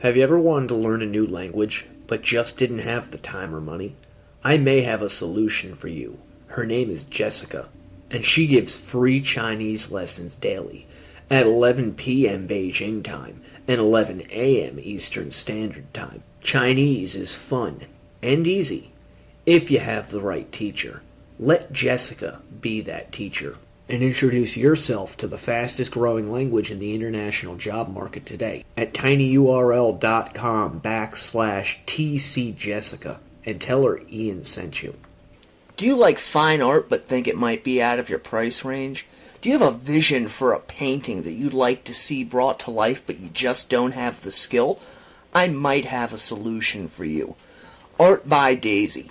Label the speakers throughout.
Speaker 1: Have you ever wanted to learn a new language, but just didn't have the time or money? I may have a solution for you. Her name is Jessica, and she gives free Chinese lessons daily at 11 p.m. Beijing time and 11 a.m. Eastern Standard Time. Chinese is fun and easy if you have the right teacher. Let Jessica be that teacher and introduce yourself to the fastest growing language in the international job market today at tinyurl.com/tcjessica and tell her Ian sent you.
Speaker 2: Do you like fine art but think it might be out of your price range? Do you have a vision for a painting that you'd like to see brought to life but you just don't have the skill? I might have a solution for you. Art by Daisy.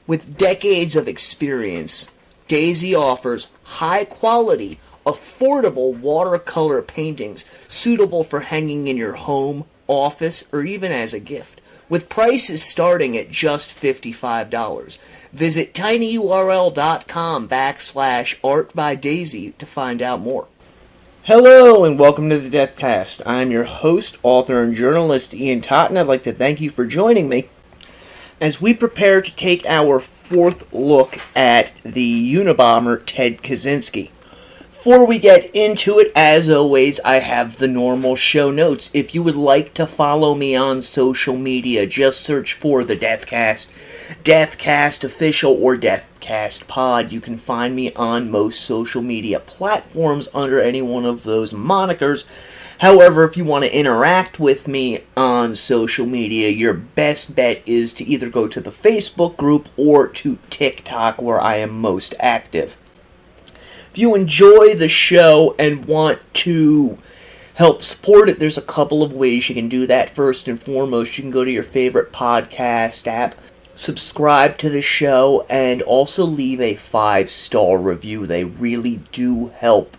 Speaker 2: With decades of experience, Daisy offers high-quality, affordable watercolor paintings suitable for hanging in your home, office, or even as a gift, with prices starting at just $55. Visit tinyurl.com/artbydaisy to find out more. Hello and welcome to the Deathcast. I'm your host, author, and journalist Ian Totten. I'd like to thank you for joining me as we prepare to take our fourth look at the Unabomber Ted Kaczynski. Before we get into it, as always, I have the normal show notes. If you would like to follow me on social media, just search for the Deathcast, Deathcast Official, or Deathcast Pod. You can find me on most social media platforms under any one of those monikers. However, if you want to interact with me on social media, your best bet is to either go to the Facebook group or to TikTok, where I am most active. If you enjoy the show and want to help support it, there's a couple of ways you can do that. First and foremost, you can go to your favorite podcast app, subscribe to the show, and also leave a 5-star review. They really do help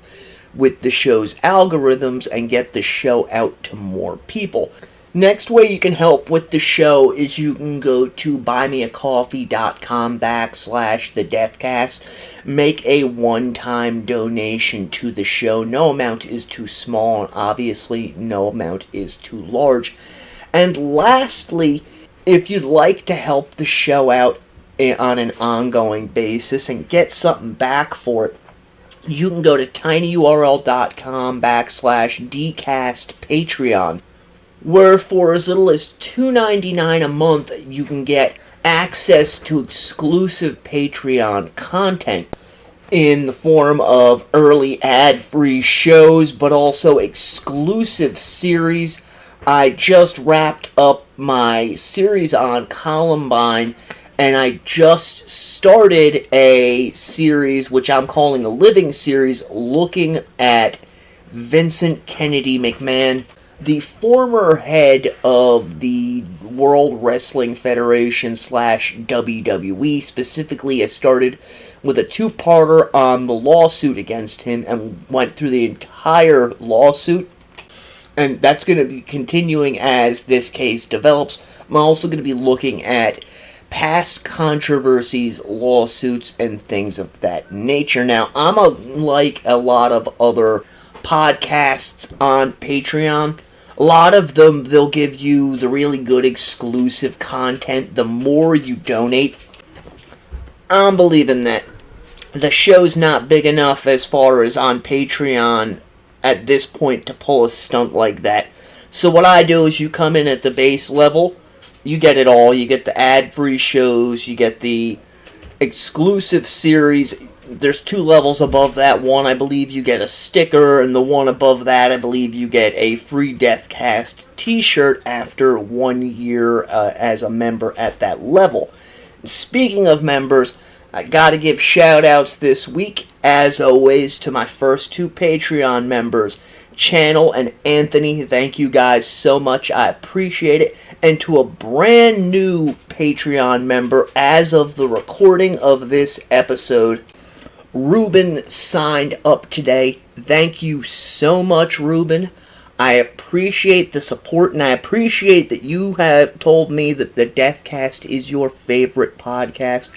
Speaker 2: with the show's algorithms and get the show out to more people. Next way you can help with the show is you can go to buymeacoffee.com/thedeathcast. Make a one-time donation to the show. No amount is too small, and obviously no amount is too large. And lastly, if you'd like to help the show out on an ongoing basis and get something back for it, you can go to tinyurl.com/dcastpatreon, where for as little as $2.99 a month, you can get access to exclusive Patreon content in the form of early ad-free shows, but also exclusive series. I just wrapped up my series on Columbine, and I just started a series, which I'm calling a living series, looking at Vincent Kennedy McMahon, the former head of the World Wrestling Federation /WWE. Specifically, I started with a two-parter on the lawsuit against him and went through the entire lawsuit. And that's going to be continuing as this case develops. I'm also going to be looking at past controversies, lawsuits, and things of that nature. Now, like a lot of other podcasts on Patreon, a lot of them, they'll give you the really good exclusive content the more you donate. I'm believing that the show's not big enough as far as on Patreon at this point to pull a stunt like that. So what I do is you come in at the base level, you get it all. You get the ad-free shows, you get the exclusive series. There's 2 levels above that. One, I believe you get a sticker, and the one above that, I believe you get a free Deathcast t-shirt after 1 year as a member at that level. Speaking of members, I gotta give shout-outs this week, as always, to my first 2 Patreon members, Channel and Anthony. Thank you guys so much. I appreciate it. And to a brand new Patreon member, as of the recording of this episode, Ruben signed up today. Thank you so much, Ruben. I appreciate the support, and I appreciate that you have told me that the Deathcast is your favorite podcast.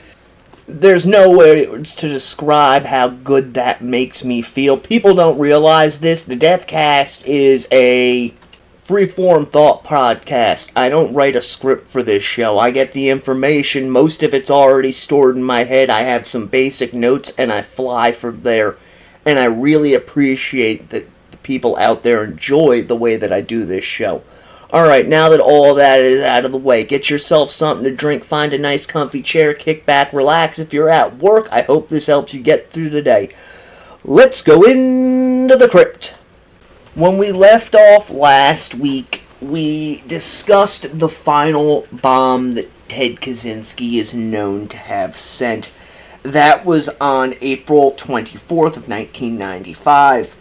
Speaker 2: There's no words to describe how good that makes me feel. People don't realize this. The Deathcast is a Freeform Thought Podcast. I don't write a script for this show. I get the information. Most of it's already stored in my head. I have some basic notes and I fly from there. And I really appreciate that the people out there enjoy the way that I do this show. Alright, now that all that is out of the way, get yourself something to drink, find a nice comfy chair, kick back, relax. If you're at work, I hope this helps you get through the day. Let's go into the crypt. When we left off last week, we discussed the final bomb that Ted Kaczynski is known to have sent. That was on April 24th of 1995,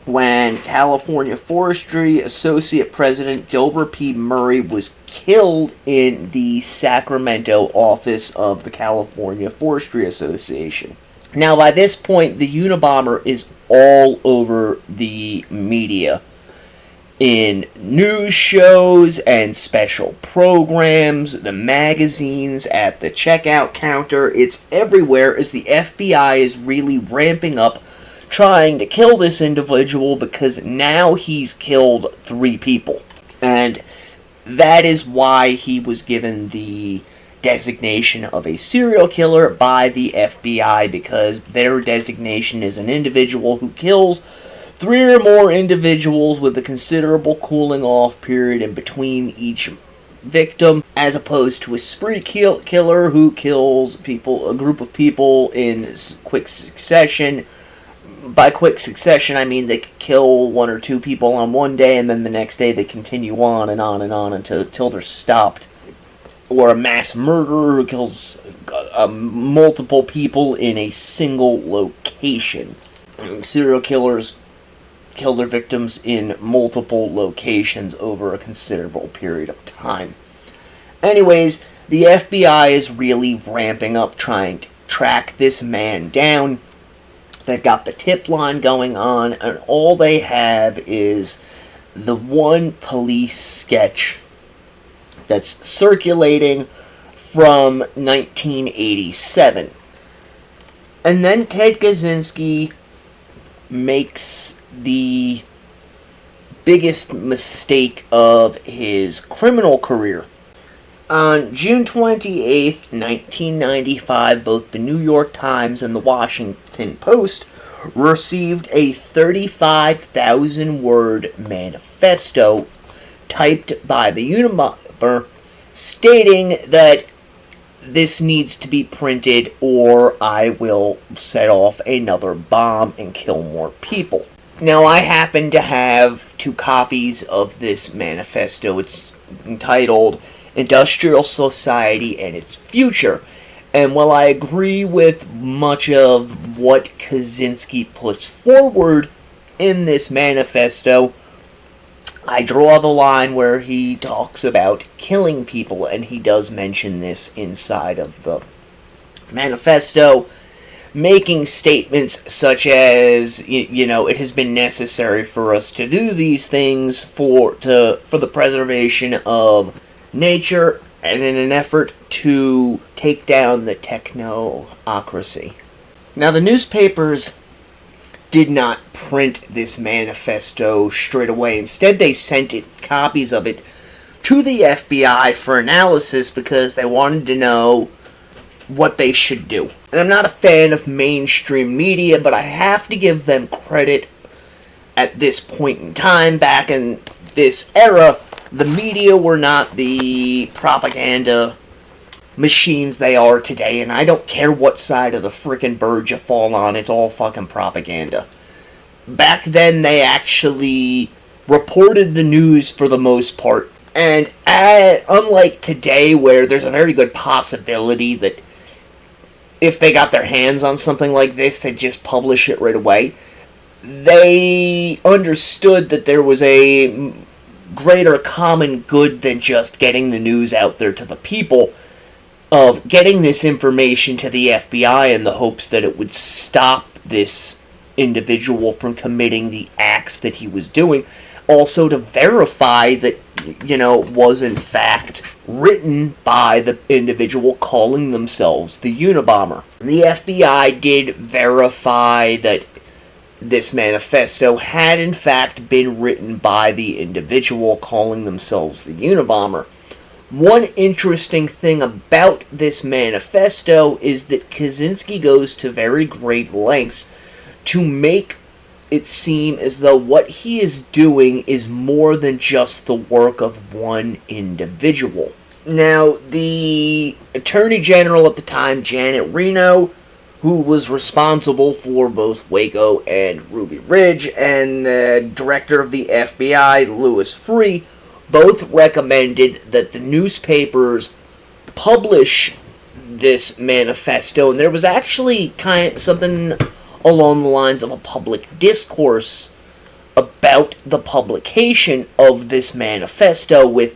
Speaker 2: when California Forestry Associate President Gilbert P. Murray was killed in the Sacramento office of the California Forestry Association. Now, by this point, the Unabomber is all over the media. In news shows and special programs, the magazines, at the checkout counter, it's everywhere as the FBI is really ramping up trying to kill this individual because now he's killed 3 people. And that is why he was given the designation of a serial killer by the FBI, because their designation is an individual who kills 3 or more individuals with a considerable cooling off period in between each victim, as opposed to a spree killer who kills a group of people in quick succession. By quick succession, I mean they kill 1 or 2 people on one day, and then the next day they continue on and on and on until they're stopped. Or a mass murderer who kills multiple people in a single location. Serial killers kill their victims in multiple locations over a considerable period of time. Anyways, the FBI is really ramping up trying to track this man down. They've got the tip line going on, and all they have is the one police sketch that's circulating from 1987. And then Ted Kaczynski makes the biggest mistake of his criminal career. On June 28th, 1995, both the New York Times and the Washington Post received a 35,000-word manifesto typed by the Unabomber stating that this needs to be printed or I will set off another bomb and kill more people. Now, I happen to have 2 copies of this manifesto. It's entitled Industrial Society and Its Future. And while I agree with much of what Kaczynski puts forward in this manifesto, I draw the line where he talks about killing people, and he does mention this inside of the manifesto, making statements such as, it has been necessary for us to do these things for the preservation of nature and in an effort to take down the technocracy. Now, the newspapers did not print this manifesto straight away. Instead, they sent copies of it to the FBI for analysis because they wanted to know what they should do. And I'm not a fan of mainstream media, but I have to give them credit at this point in time. Back in this era, the media were not the propaganda machines they are today, and I don't care what side of the frickin' bird you fall on, it's all fucking propaganda. Back then, they actually reported the news for the most part, and unlike today, where there's a very good possibility that if they got their hands on something like this, they'd just publish it right away, they understood that there was a greater common good than just getting the news out there to the people, of getting this information to the FBI in the hopes that it would stop this individual from committing the acts that he was doing. Also to verify that, was in fact written by the individual calling themselves the Unabomber. The FBI did verify that this manifesto had in fact been written by the individual calling themselves the Unabomber. One interesting thing about this manifesto is that Kaczynski goes to very great lengths to make it seem as though what he is doing is more than just the work of one individual. Now, the Attorney General at the time, Janet Reno, who was responsible for both Waco and Ruby Ridge, and the director of the FBI, Louis Freeh, both recommended that the newspapers publish this manifesto, and there was actually kind of something along the lines of a public discourse about the publication of this manifesto, with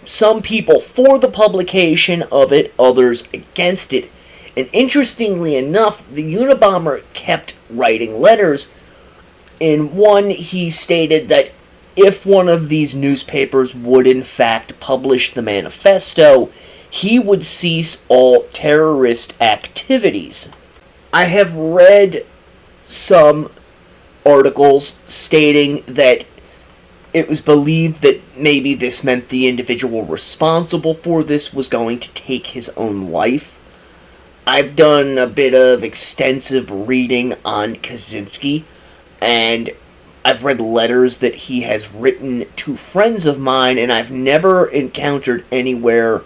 Speaker 2: some people for the publication of it, others against it. And interestingly enough, the Unabomber kept writing letters. In one, he stated that if one of these newspapers would in fact publish the manifesto, he would cease all terrorist activities. I have read some articles stating that it was believed that maybe this meant the individual responsible for this was going to take his own life. I've done a bit of extensive reading on Kaczynski, and I've read letters that he has written to friends of mine, and I've never encountered anywhere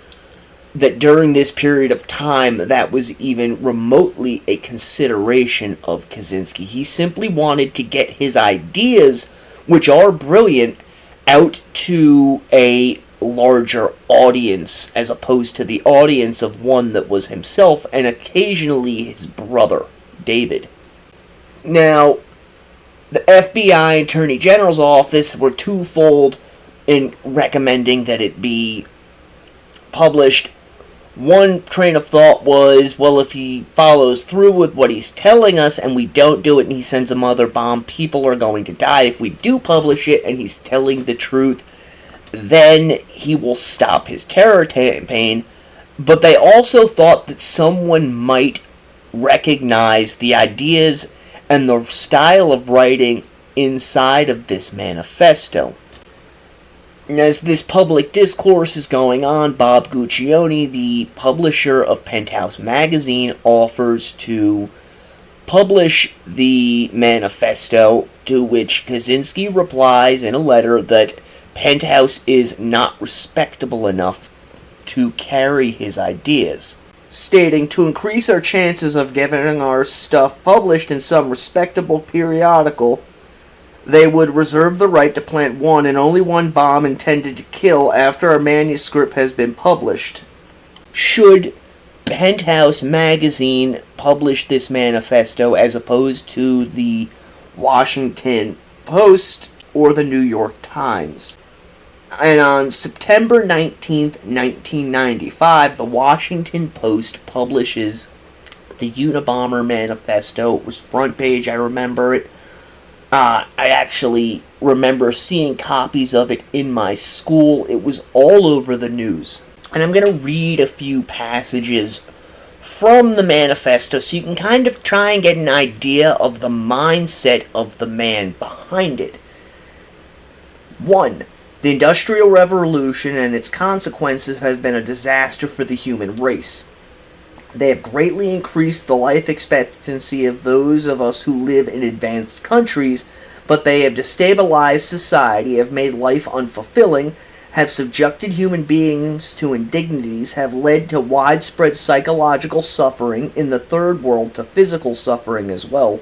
Speaker 2: that during this period of time that was even remotely a consideration of Kaczynski. He simply wanted to get his ideas, which are brilliant, out to a larger audience, as opposed to the audience of one that was himself and occasionally his brother, David. Now, the FBI Attorney General's office were twofold in recommending that it be published. One train of thought was, well, if he follows through with what he's telling us and we don't do it and he sends a mother bomb, people are going to die. If we do publish it and he's telling the truth, then he will stop his terror campaign. But they also thought that someone might recognize the ideas and the style of writing inside of this manifesto. And as this public discourse is going on, Bob Guccione, the publisher of Penthouse magazine, offers to publish the manifesto, to which Kaczynski replies in a letter that Penthouse is not respectable enough to carry his ideas, stating, to increase our chances of getting our stuff published in some respectable periodical, they would reserve the right to plant one and only one bomb intended to kill after our manuscript has been published. Should Penthouse magazine publish this manifesto as opposed to the Washington Post or the New York Times? And on September 19th, 1995, the Washington Post publishes the Unabomber manifesto. It was front page, I remember it. I actually remember seeing copies of it in my school. It was all over the news. And I'm going to read a few passages from the manifesto so you can kind of try and get an idea of the mindset of the man behind it. 1. The Industrial Revolution and its consequences have been a disaster for the human race. They have greatly increased the life expectancy of those of us who live in advanced countries, but they have destabilized society, have made life unfulfilling, have subjected human beings to indignities, have led to widespread psychological suffering in the third world, to physical suffering as well,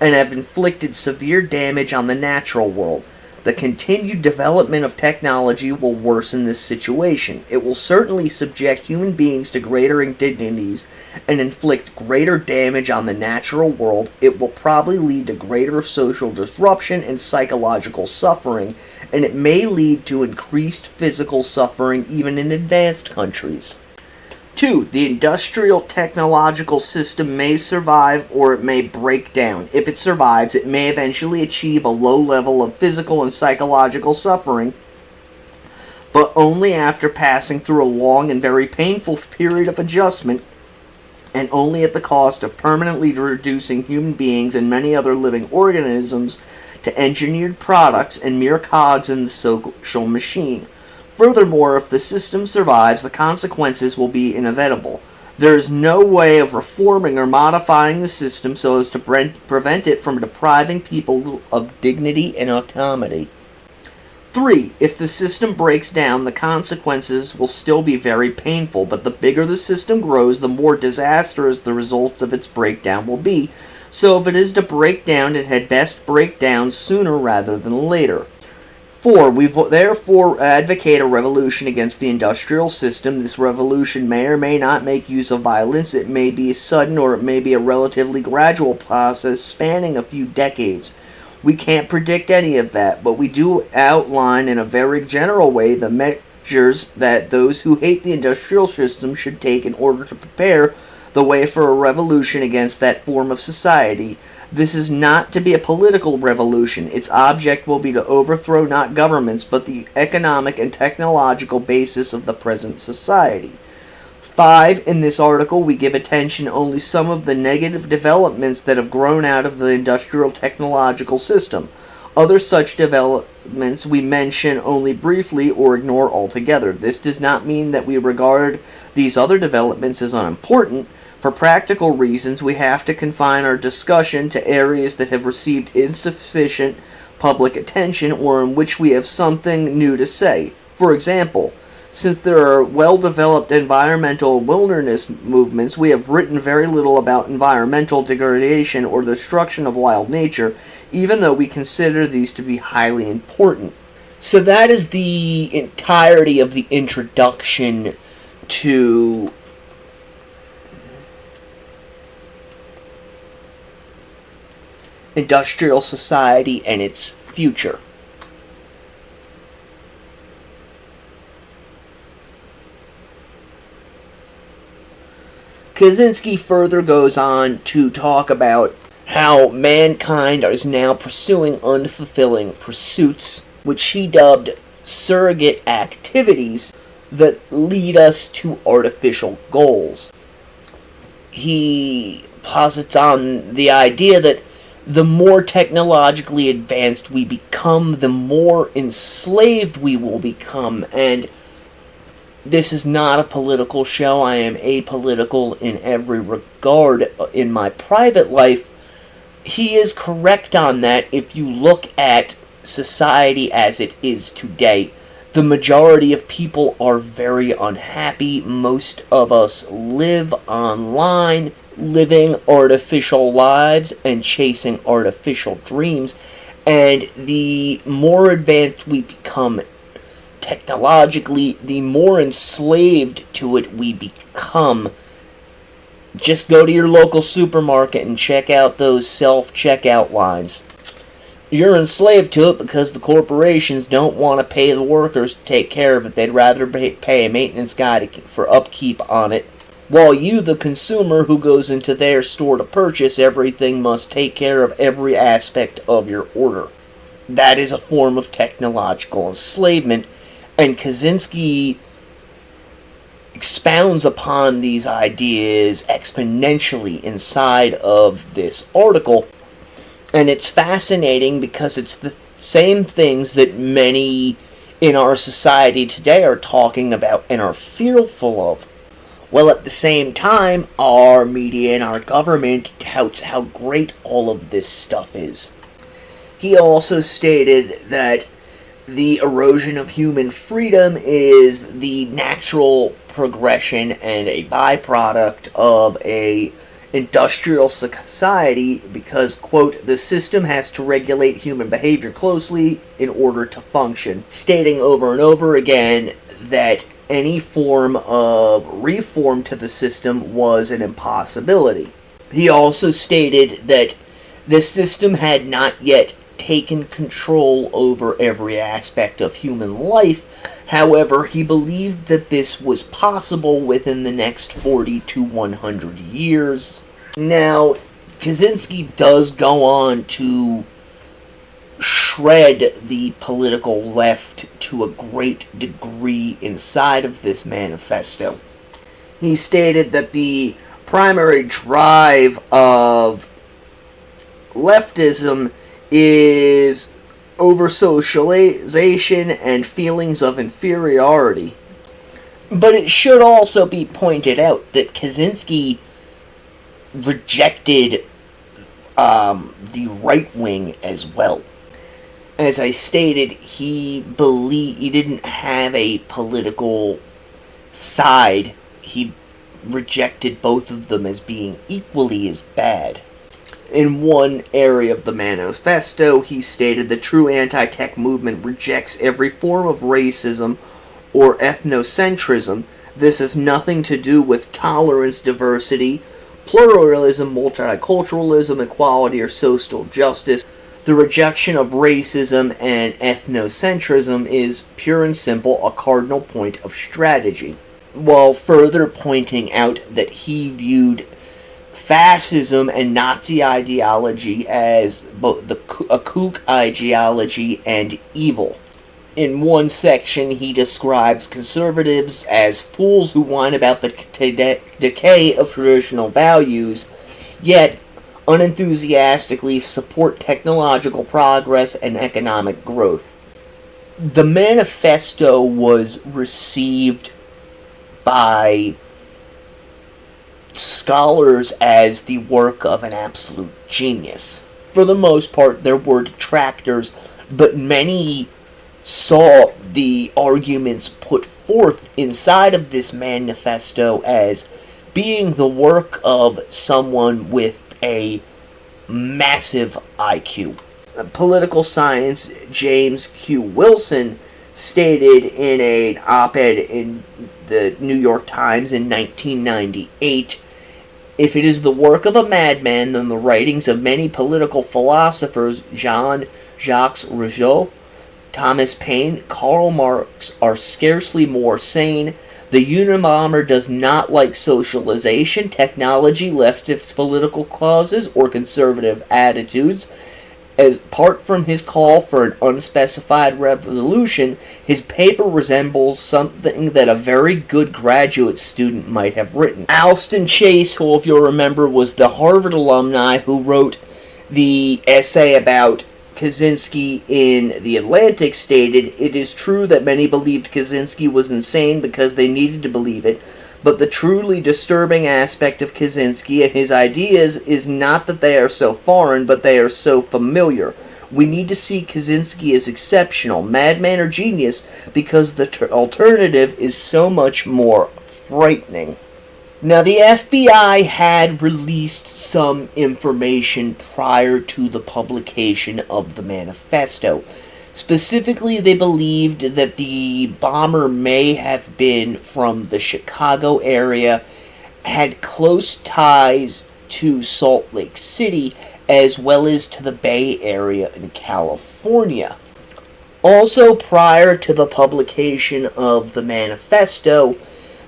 Speaker 2: and have inflicted severe damage on the natural world. The continued development of technology will worsen this situation. It will certainly subject human beings to greater indignities and inflict greater damage on the natural world. It will probably lead to greater social disruption and psychological suffering, and it may lead to increased physical suffering even in advanced countries. 2. The industrial technological system may survive or it may break down. If it survives, it may eventually achieve a low level of physical and psychological suffering, but only after passing through a long and very painful period of adjustment and only at the cost of permanently reducing human beings and many other living organisms to engineered products and mere cogs in the social machine. Furthermore, if the system survives, the consequences will be inevitable. There is no way of reforming or modifying the system so as to prevent it from depriving people of dignity and autonomy. 3. If the system breaks down, the consequences will still be very painful, but the bigger the system grows, the more disastrous the results of its breakdown will be. So if it is to break down, it had best break down sooner rather than later. 4. We therefore advocate a revolution against the industrial system. This revolution may or may not make use of violence. It may be sudden or it may be a relatively gradual process spanning a few decades. We can't predict any of that, but we do outline in a very general way the measures that those who hate the industrial system should take in order to prepare the way for a revolution against that form of society. This is not to be a political revolution. Its object will be to overthrow not governments, but the economic and technological basis of the present society. 5. In this article, we give attention only some of the negative developments that have grown out of the industrial technological system. Other such developments we mention only briefly or ignore altogether. This does not mean that we regard these other developments as unimportant. For practical reasons, we have to confine our discussion to areas that have received insufficient public attention or in which we have something new to say. For example, since there are well-developed environmental wilderness movements, we have written very little about environmental degradation or the destruction of wild nature, even though we consider these to be highly important. So that is the entirety of the introduction to industrial society and its future. Kaczynsk further goes on to talk about how mankind is now pursuing unfulfilling pursuits, which he dubbed surrogate activities that lead us to artificial goals. He posits on the idea that the more technologically advanced we become, the more enslaved we will become, and this is not a political show. I am apolitical in every regard in my private life. He is correct on that if you look at society as it is today. The majority of people are very unhappy. Most of us live online, living artificial lives and chasing artificial dreams. And the more advanced we become technologically, the more enslaved to it we become. Just go to your local supermarket and check out those self-checkout lines. You're enslaved to it because the corporations don't want to pay the workers to take care of it. They'd rather pay a maintenance guy for upkeep on it. While you, the consumer who goes into their store to purchase everything, must take care of every aspect of your order. That is a form of technological enslavement. And Kaczynsk expounds upon these ideas exponentially inside of this article. And it's fascinating because it's the same things that many in our society today are talking about and are fearful of. Well, at the same time, our media and our government touts how great all of this stuff is. He also stated that the erosion of human freedom is the natural progression and a byproduct of a industrial society because, quote, the system has to regulate human behavior closely in order to function, stating over and over again that any form of reform to the system was an impossibility. He also stated that the system had not yet taken control over every aspect of human life. However, he believed that this was possible within the next 40 to 100 years. Now, Kaczynsk does go on to shred the political left to a great degree inside of this manifesto. He stated that the primary drive of leftism is over-socialization and feelings of inferiority. But it should also be pointed out that Kaczynski rejected the right wing as well. As I stated, he didn't have a political side. He rejected both of them as being equally as bad. In one area of the manifesto, he stated the true anti-tech movement rejects every form of racism or ethnocentrism. This has nothing to do with tolerance, diversity, pluralism, multiculturalism, equality, or social justice. The rejection of racism and ethnocentrism is pure and simple a cardinal point of strategy, while further pointing out that he viewed fascism and Nazi ideology as both a kook ideology and evil. In one section, he describes conservatives as fools who whine about the decay of traditional values, yet unenthusiastically support technological progress and economic growth. The manifesto was received by scholars as the work of an absolute genius. For the most part, there were detractors, but many saw the arguments put forth inside of this manifesto as being the work of someone with a massive IQ. Political science James Q. Wilson stated in an op-ed in the New York Times in 1998, "If it is the work of a madman, then the writings of many political philosophers, Jean-Jacques Rousseau, Thomas Paine, Karl Marx, are scarcely more sane. The Unabomber does not like socialization, technology, leftist political causes, or conservative attitudes. As apart from his call for an unspecified revolution, his paper resembles something that a very good graduate student might have written." Alston Chase, who, if you'll remember, was the Harvard alumni who wrote the essay about Kaczynski in The Atlantic, stated, "It is true that many believed Kaczynski was insane because they needed to believe it, but the truly disturbing aspect of Kaczynski and his ideas is not that they are so foreign, but they are so familiar. We need to see Kaczynski as exceptional, madman or genius, because the alternative is so much more frightening." Now, the FBI had released some information prior to the publication of the manifesto. Specifically, they believed that the bomber may have been from the Chicago area, had close ties to Salt Lake City, as well as to the Bay Area in California. Also, prior to the publication of the manifesto,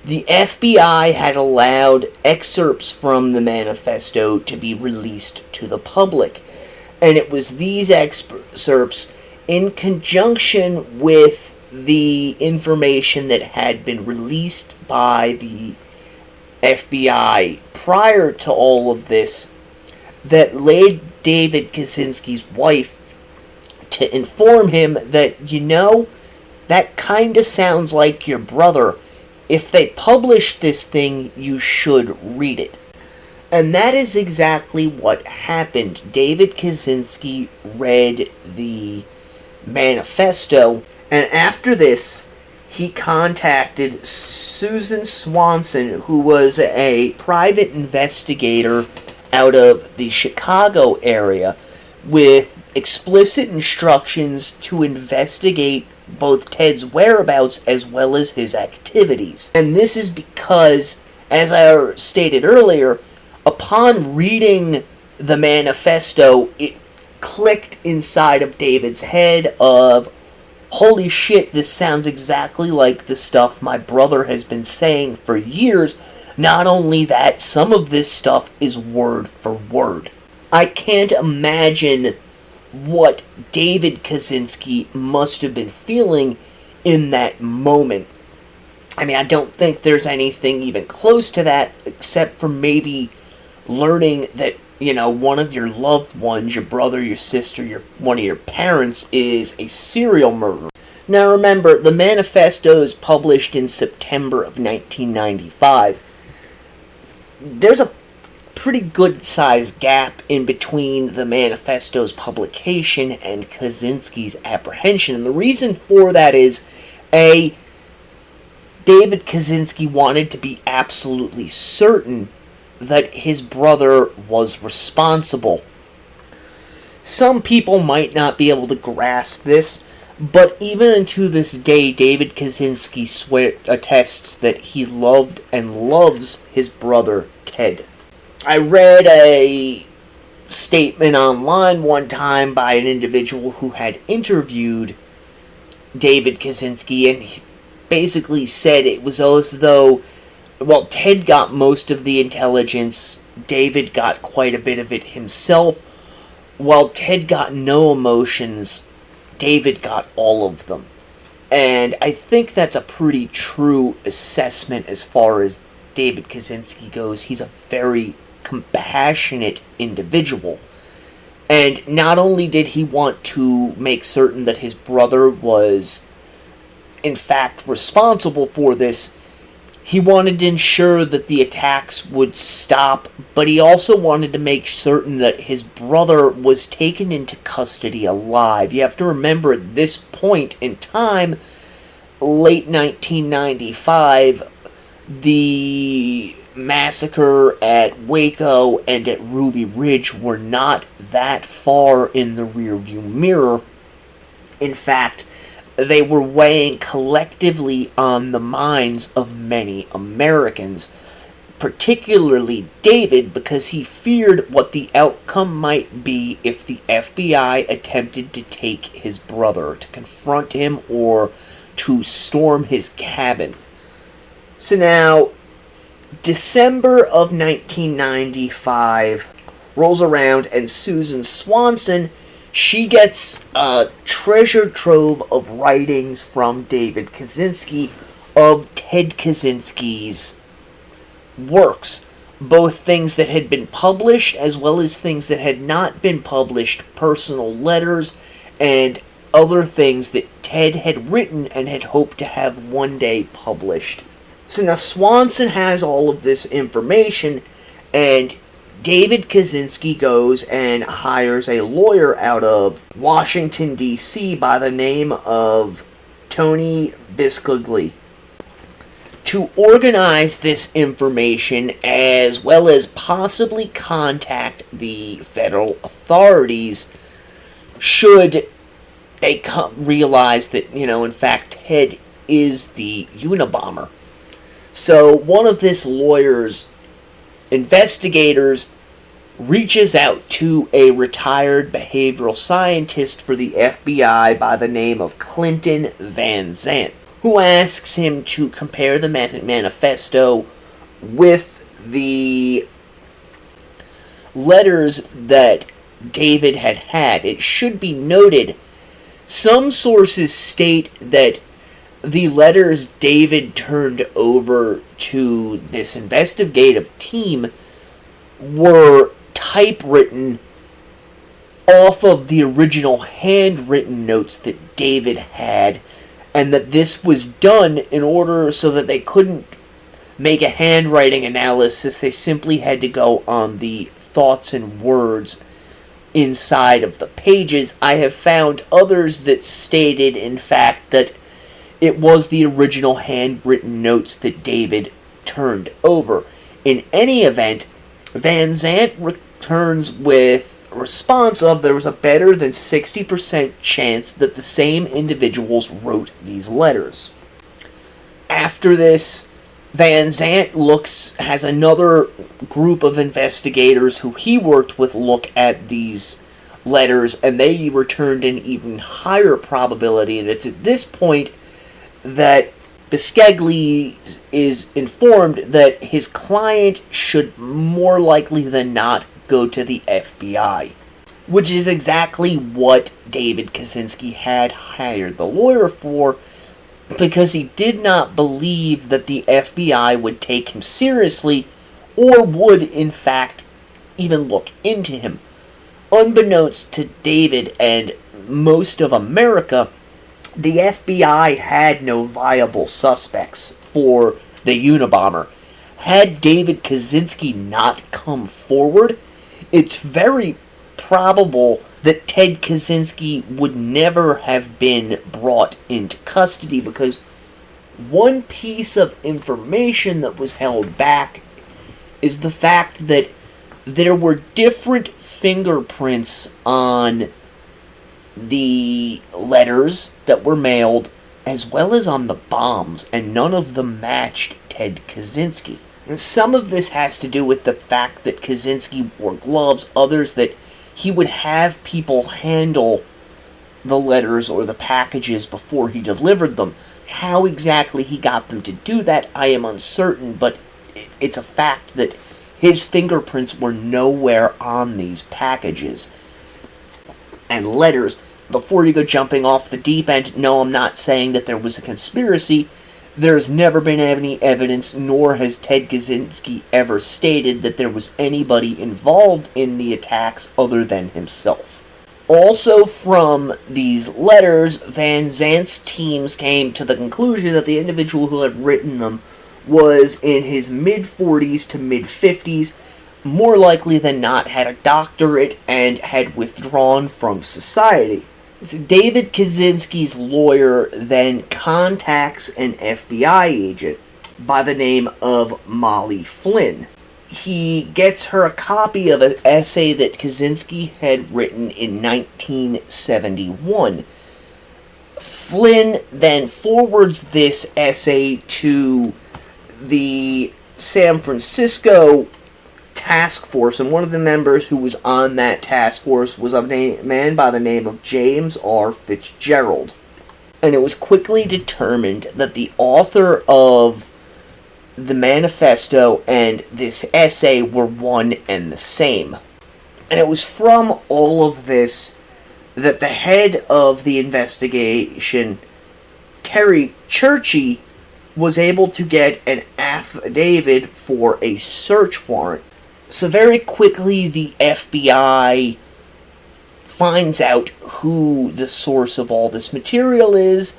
Speaker 2: the FBI had allowed excerpts from the manifesto to be released to the public. And it was these excerpts, in conjunction with the information that had been released by the FBI prior to all of this, that led David Kaczynski's wife to inform him that, you know, that kinda sounds like your brother. If they publish this thing, you should read it. And that is exactly what happened. David Kaczynski read the manifesto, and after this, he contacted Susan Swanson, who was a private investigator out of the Chicago area, with explicit instructions to investigate both Ted's whereabouts as well as his activities. And this is because, as I stated earlier, upon reading the manifesto, it clicked inside of David's head of, holy shit, this sounds exactly like the stuff my brother has been saying for years. Not only that, some of this stuff is word for word. I can't imagine what David Kaczynski must have been feeling in that moment. I mean, I don't think there's anything even close to that, except for maybe learning that, one of your loved ones, your brother, your sister, one of your parents, is a serial murderer. Now remember, the manifesto is published in September of 1995. There's a pretty good-sized gap in between the manifesto's publication and Kaczynski's apprehension. And the reason for that is, A, David Kaczynski wanted to be absolutely certain that his brother was responsible. Some people might not be able to grasp this, but even to this day, David Kaczynski attests that he loved and loves his brother, Ted. I read a statement online one time by an individual who had interviewed David Kaczynski, and he basically said it was as though, Ted got most of the intelligence, David got quite a bit of it himself. While Ted got no emotions, David got all of them. And I think that's a pretty true assessment as far as David Kaczynski goes. He's a very compassionate individual. And not only did he want to make certain that his brother was, in fact, responsible for this, he wanted to ensure that the attacks would stop, but he also wanted to make certain that his brother was taken into custody alive. You have to remember, at this point in time, late 1995, the massacre at Waco and at Ruby Ridge were not that far in the rearview mirror. In fact, they were weighing collectively on the minds of many Americans, particularly David, because he feared what the outcome might be if the FBI attempted to take his brother, to confront him, or to storm his cabin. So now, December of 1995 rolls around, and Susan Swanson, she gets a treasure trove of writings from David Kaczynski of Ted Kaczynski's works, both things that had been published as well as things that had not been published, personal letters, and other things that Ted had written and had hoped to have one day published. So now Swanson has all of this information, and David Kaczynski goes and hires a lawyer out of Washington, D.C. by the name of Tony Biscogli to organize this information, as well as possibly contact the federal authorities should they realize that, in fact, Ted is the Unabomber. So one of this lawyer's investigators reaches out to a retired behavioral scientist for the FBI by the name of Clinton Van Zandt, who asks him to compare the manifesto with the letters that David had had. It should be noted, some sources state that the letters David turned over to this investigative team were typewritten off of the original handwritten notes that David had, and that this was done in order so that they couldn't make a handwriting analysis. They simply had to go on the thoughts and words inside of the pages. I have found others that stated, in fact, that it was the original handwritten notes that David turned over. In any event, Van Zandt returns with a response of there was a better than 60% chance that the same individuals wrote these letters. After this, Van Zandt has another group of investigators who he worked with look at these letters, and they returned an even higher probability, and it's at this point that Bisceglie is informed that his client should more likely than not go to the FBI, which is exactly what David Kaczynski had hired the lawyer for, because he did not believe that the FBI would take him seriously or would, in fact, even look into him. Unbeknownst to David and most of America, the FBI had no viable suspects for the Unabomber. Had David Kaczynski not come forward, it's very probable that Ted Kaczynski would never have been brought into custody, because one piece of information that was held back is the fact that there were different fingerprints on the letters that were mailed as well as on the bombs, and none of them matched Ted Kaczynski. And some of this has to do with the fact that Kaczynski wore gloves, others that he would have people handle the letters or the packages before he delivered them. How exactly he got them to do that, I am uncertain, but it's a fact that his fingerprints were nowhere on these packages and letters. Before you go jumping off the deep end, no, I'm not saying that there was a conspiracy. There's never been any evidence, nor has Ted Kaczynski ever stated that there was anybody involved in the attacks other than himself. Also from these letters, Van Zant's teams came to the conclusion that the individual who had written them was in his mid-40s to mid-50s, more likely than not had a doctorate and had withdrawn from society. David Kaczynski's lawyer then contacts an FBI agent by the name of Molly Flynn. He gets her a copy of an essay that Kaczynski had written in 1971. Flynn then forwards this essay to the San Francisco task force, and one of the members who was on that task force was a man by the name of James R. Fitzgerald. And it was quickly determined that the author of the manifesto and this essay were one and the same. And it was from all of this that the head of the investigation, Terry Churchy, was able to get an affidavit for a search warrant. So very quickly the FBI finds out who the source of all this material is,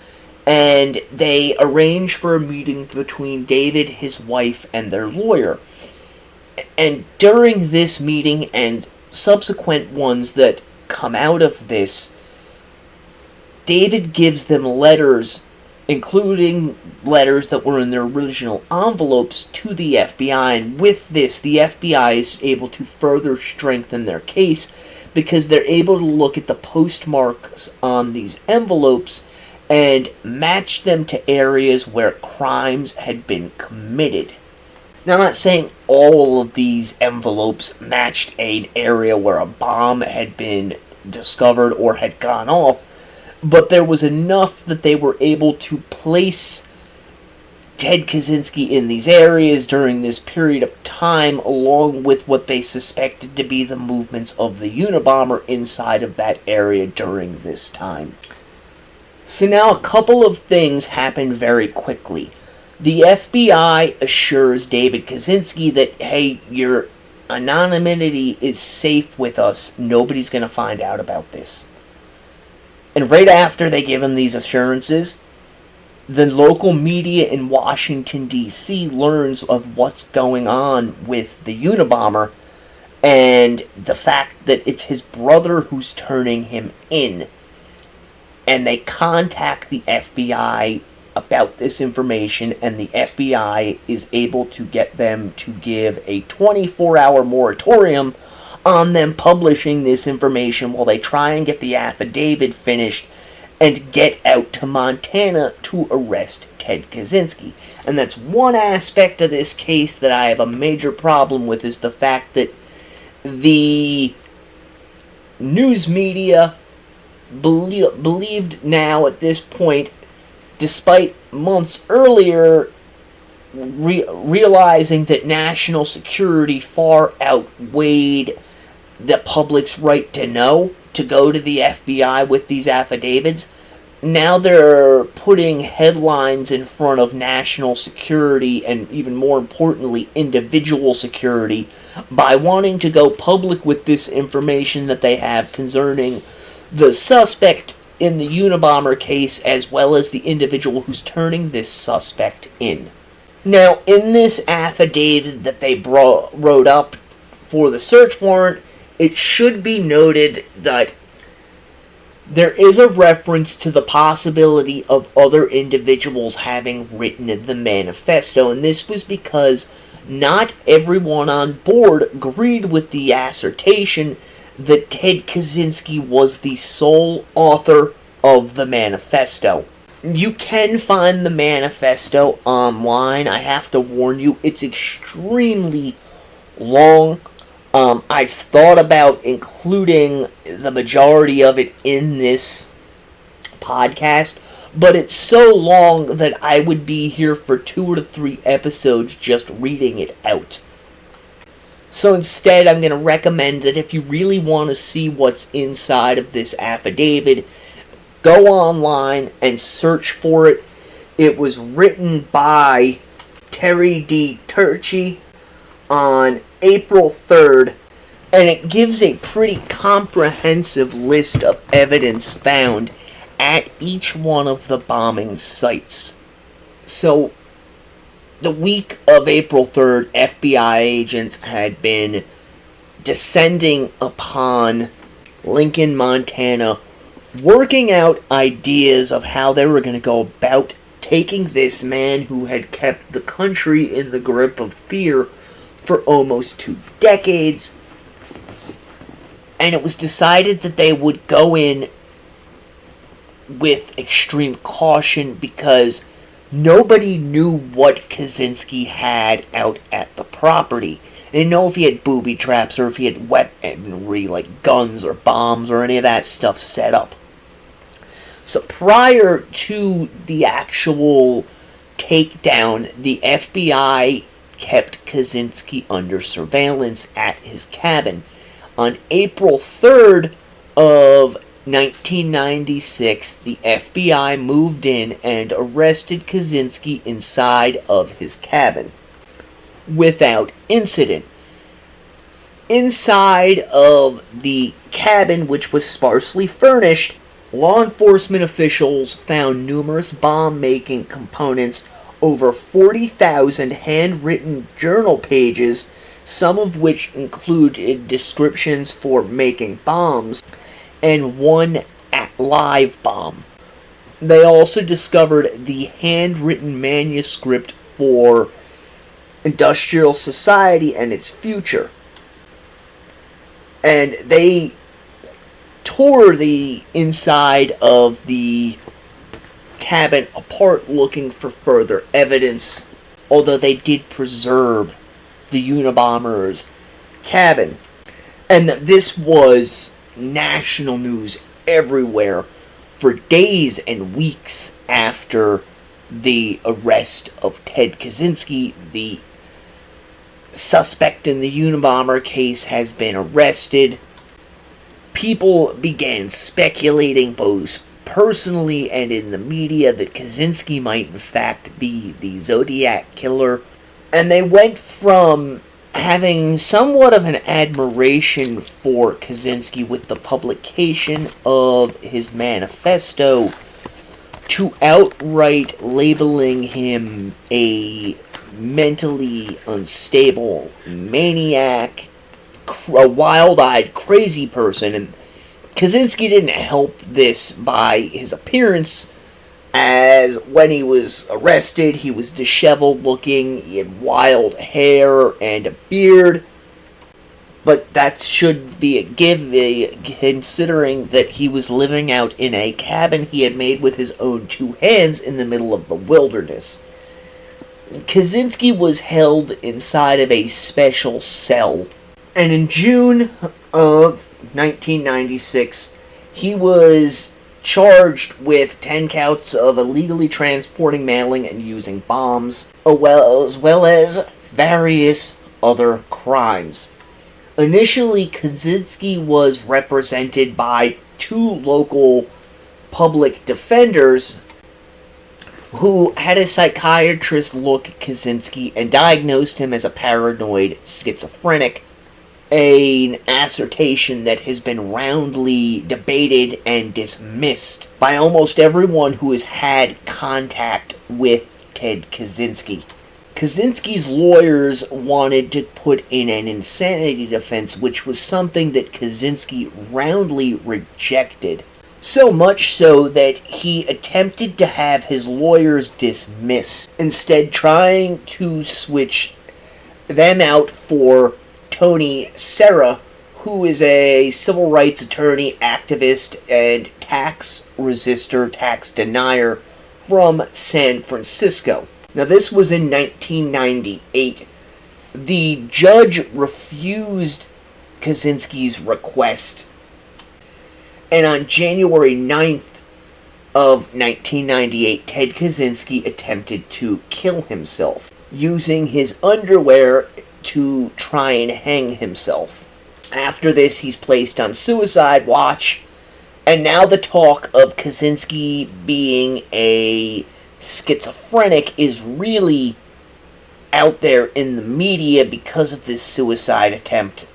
Speaker 2: and they arrange for a meeting between David, his wife, and their lawyer. And during this meeting and subsequent ones that come out of this, David gives them letters, including letters that were in their original envelopes, to the FBI. And with this, the FBI is able to further strengthen their case, because they're able to look at the postmarks on these envelopes and match them to areas where crimes had been committed. Now, I'm not saying all of these envelopes matched an area where a bomb had been discovered or had gone off, but there was enough that they were able to place Ted Kaczynski in these areas during this period of time, along with what they suspected to be the movements of the Unabomber inside of that area during this time. So now a couple of things happen very quickly. The FBI assures David Kaczynski that, hey, your anonymity is safe with us. Nobody's going to find out about this. And right after they give him these assurances, the local media in Washington, D.C. learns of what's going on with the Unabomber and the fact that it's his brother who's turning him in. And they contact the FBI about this information, and the FBI is able to get them to give a 24-hour moratorium on them publishing this information while they try and get the affidavit finished and get out to Montana to arrest Ted Kaczynski. And that's one aspect of this case that I have a major problem with, is the fact that the news media believed now at this point, despite months earlier realizing that national security far outweighed the public's right to know, to go to the FBI with these affidavits, now they're putting headlines in front of national security and, even more importantly, individual security by wanting to go public with this information that they have concerning the suspect in the Unabomber case, as well as the individual who's turning this suspect in. Now, in this affidavit that they wrote up for the search warrant, it should be noted that there is a reference to the possibility of other individuals having written the manifesto, and this was because not everyone on board agreed with the assertion that Ted Kaczynski was the sole author of the manifesto. You can find the manifesto online. I have to warn you, it's extremely long. I've thought about including the majority of it in this podcast, but it's so long that I would be here for 2 to 3 episodes just reading it out. So instead, I'm going to recommend that if you really want to see what's inside of this affidavit, go online and search for it. It was written by Terry D. Turchi on April 3rd, and it gives a pretty comprehensive list of evidence found at each one of the bombing sites. So, the week of April 3rd, FBI agents had been descending upon Lincoln, Montana, working out ideas of how they were going to go about taking this man who had kept the country in the grip of fear for almost 2 decades. And it was decided that they would go in with extreme caution because nobody knew what Kaczynski had out at the property. They didn't know if he had booby traps or if he had weaponry like guns or bombs or any of that stuff set up. So prior to the actual takedown, the FBI kept Kaczynski under surveillance at his cabin. On April 3rd of 1996, the FBI moved in and arrested Kaczynski inside of his cabin without incident. Inside of the cabin, which was sparsely furnished, law enforcement officials found numerous bomb-making components, over 40,000 handwritten journal pages, some of which included descriptions for making bombs, and 1 live bomb. They also discovered the handwritten manuscript for Industrial Society and its future. And they tore the inside of the cabin apart looking for further evidence, although they did preserve the Unabomber's cabin. And this was national news everywhere for days and weeks after the arrest of Ted Kaczynski. The suspect in the Unabomber case has been arrested. People began speculating both personally and in the media that Kaczynski might in fact be the Zodiac Killer. And they went from having somewhat of an admiration for Kaczynski with the publication of his manifesto to outright labeling him a mentally unstable maniac, a wild-eyed crazy person. And Kaczynski didn't help this by his appearance, as when he was arrested, he was disheveled looking, he had wild hair and a beard. But that should be a give, considering that he was living out in a cabin he had made with his own 2 hands in the middle of the wilderness. Kaczynski was held inside of a special cell, and in June of 1996, he was charged with 10 counts of illegally transporting, mailing, and using bombs, as well as various other crimes. Initially, Kaczynski was represented by 2 local public defenders who had a psychiatrist look at Kaczynski and diagnosed him as a paranoid schizophrenic, an assertion that has been roundly debated and dismissed by almost everyone who has had contact with Ted Kaczynski. Kaczynski's lawyers wanted to put in an insanity defense, which was something that Kaczynski roundly rejected. So much so that he attempted to have his lawyers dismissed, instead trying to switch them out for Tony Serra, who is a civil rights attorney, activist, and tax resistor, tax denier from San Francisco. Now, this was in 1998. The judge refused Kaczynski's request, and on January 9th of 1998, Ted Kaczynski attempted to kill himself, using his underwear to try and hang himself. After this, he's placed on suicide watch, and now the talk of Kaczynski being a schizophrenic is really out there in the media because of this suicide attempt.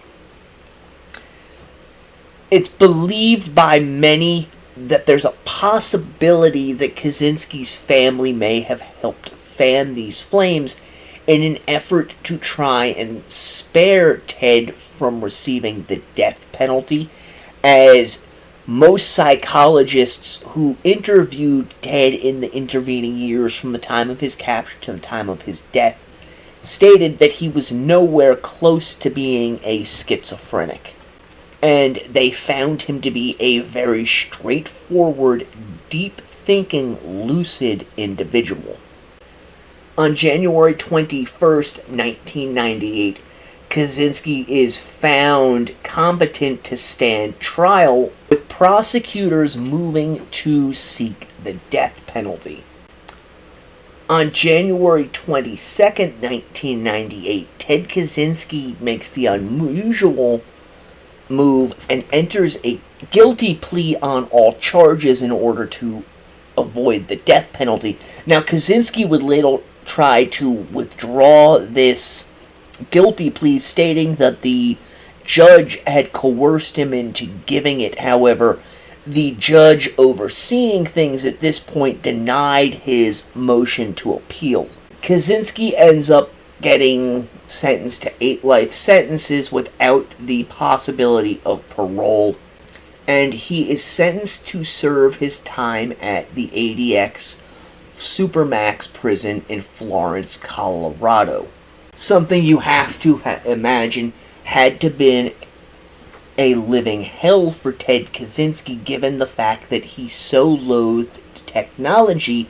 Speaker 2: It's believed by many that there's a possibility that Kaczynski's family may have helped fan these flames in an effort to try and spare Ted from receiving the death penalty, as most psychologists who interviewed Ted in the intervening years from the time of his capture to the time of his death stated that he was nowhere close to being a schizophrenic. And they found him to be a very straightforward, deep-thinking, lucid individual. On January 21st, 1998, Kaczynski is found competent to stand trial, with prosecutors moving to seek the death penalty. On January 22nd, 1998, Ted Kaczynski makes the unusual move and enters a guilty plea on all charges in order to avoid the death penalty. Now, Kaczynski would later try to withdraw this guilty plea, stating that the judge had coerced him into giving it. However, the judge overseeing things at this point denied his motion to appeal. Kaczynski ends up getting sentenced to 8 life sentences without the possibility of parole, and he is sentenced to serve his time at the ADX Supermax prison in Florence, Colorado. Something you have to imagine had to been a living hell for Ted Kaczynski, given the fact that he so loathed technology,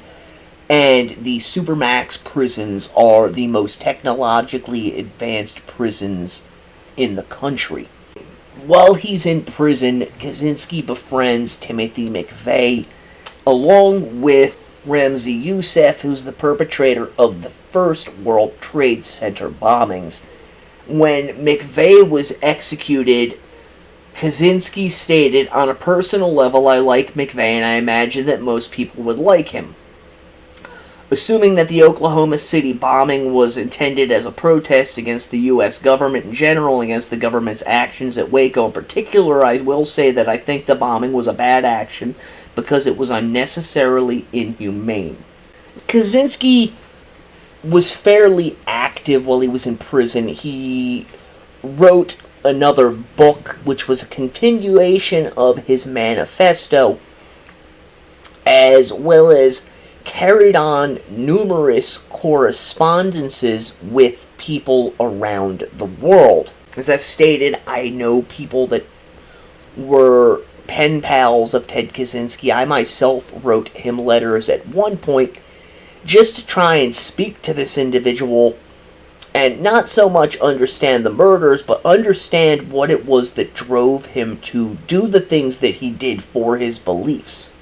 Speaker 2: and the Supermax prisons are the most technologically advanced prisons in the country. While he's in prison, Kaczynski befriends Timothy McVeigh, along with Ramzi Youssef, who's the perpetrator of the first World Trade Center bombings. When McVeigh was executed, Kaczynski stated, "On a personal level, I like McVeigh, and I imagine that most people would like him. Assuming that the Oklahoma City bombing was intended as a protest against the U.S. government in general, against the government's actions at Waco in particular, I will say that I think the bombing was a bad action because it was unnecessarily inhumane." Kaczynski was fairly active while he was in prison. He wrote another book, which was a continuation of his manifesto, as well as carried on numerous correspondences with people around the world. As I've stated, I know people that were pen pals of Ted Kaczynski. I myself wrote him letters at one point just to try and speak to this individual and not so much understand the murders, but understand what it was that drove him to do the things that he did for his beliefs.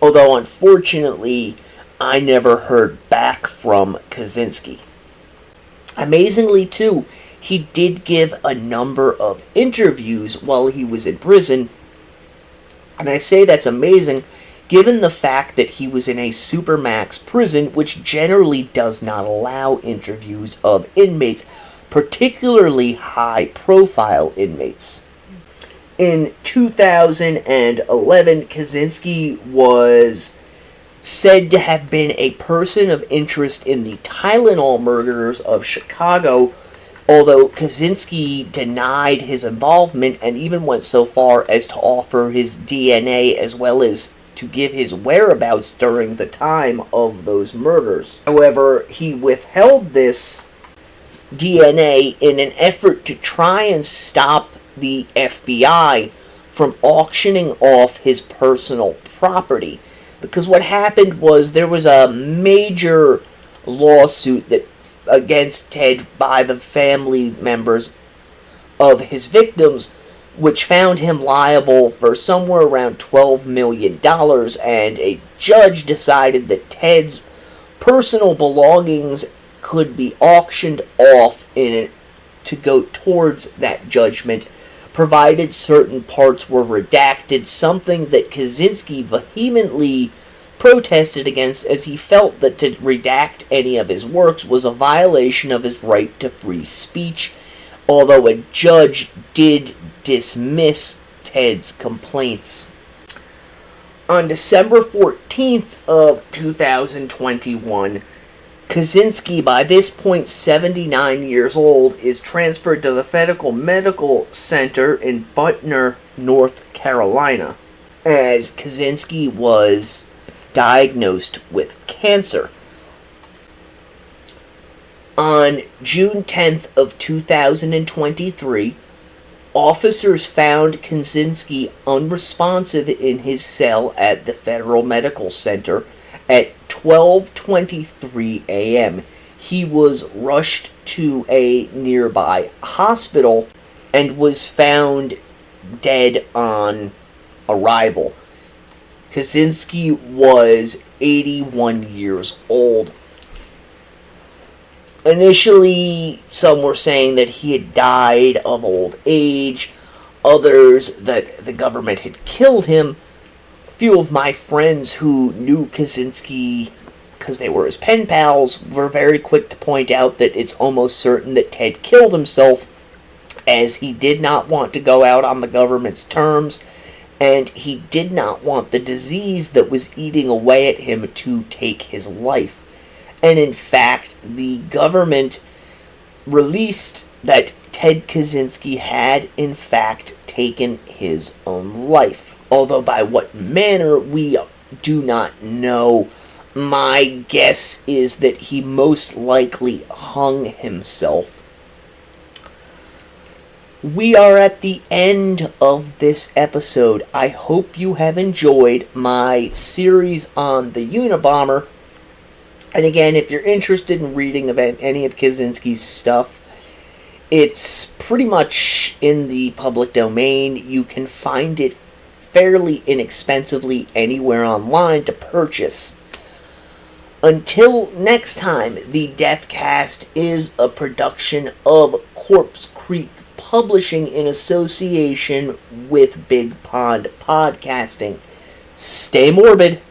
Speaker 2: Although, unfortunately, I never heard back from Kaczynski. Amazingly, too, he did give a number of interviews while he was in prison, and I say that's amazing given the fact that he was in a supermax prison, which generally does not allow interviews of inmates, particularly high-profile inmates. In 2011, Kaczynski was said to have been a person of interest in the Tylenol murders of Chicago, although Kaczynski denied his involvement and even went so far as to offer his DNA as well as to give his whereabouts during the time of those murders. However, he withheld this DNA in an effort to try and stop the FBI from auctioning off his personal property. Because what happened was there was a major lawsuit against Ted by the family members of his victims, which found him liable for somewhere around $12 million, and a judge decided that Ted's personal belongings could be auctioned off to go towards that judgment, provided certain parts were redacted, something that Kaczynski vehemently protested against, as he felt that to redact any of his works was a violation of his right to free speech, although a judge did dismiss Ted's complaints. On December 14th of 2021, Kaczynski, by this point 79 years old, is transferred to the Federal Medical Center in Butner, North Carolina, as Kaczynski was diagnosed with cancer. On June 10th of 2023, officers found Kaczynski unresponsive in his cell at the Federal Medical Center at 12:23 a.m. He was rushed to a nearby hospital and was found dead on arrival. Kaczynski was 81 years old. Initially, some were saying that he had died of old age, others that the government had killed him. A few of my friends who knew Kaczynski, because they were his pen pals, were very quick to point out that it's almost certain that Ted killed himself, as he did not want to go out on the government's terms, and he did not want the disease that was eating away at him to take his life. And in fact, the government released that Ted Kaczynski had, in fact, taken his own life. Although by what manner, we do not know. My guess is that he most likely hung himself. We are at the end of this episode. I hope you have enjoyed my series on the Unabomber. And again, if you're interested in reading about any of Kaczynski's stuff, it's pretty much in the public domain. You can find it fairly inexpensively anywhere online to purchase. Until next time, the Deathcast is a production of Corpse Creek Publishing in association with Big Pond Podcasting. Stay morbid.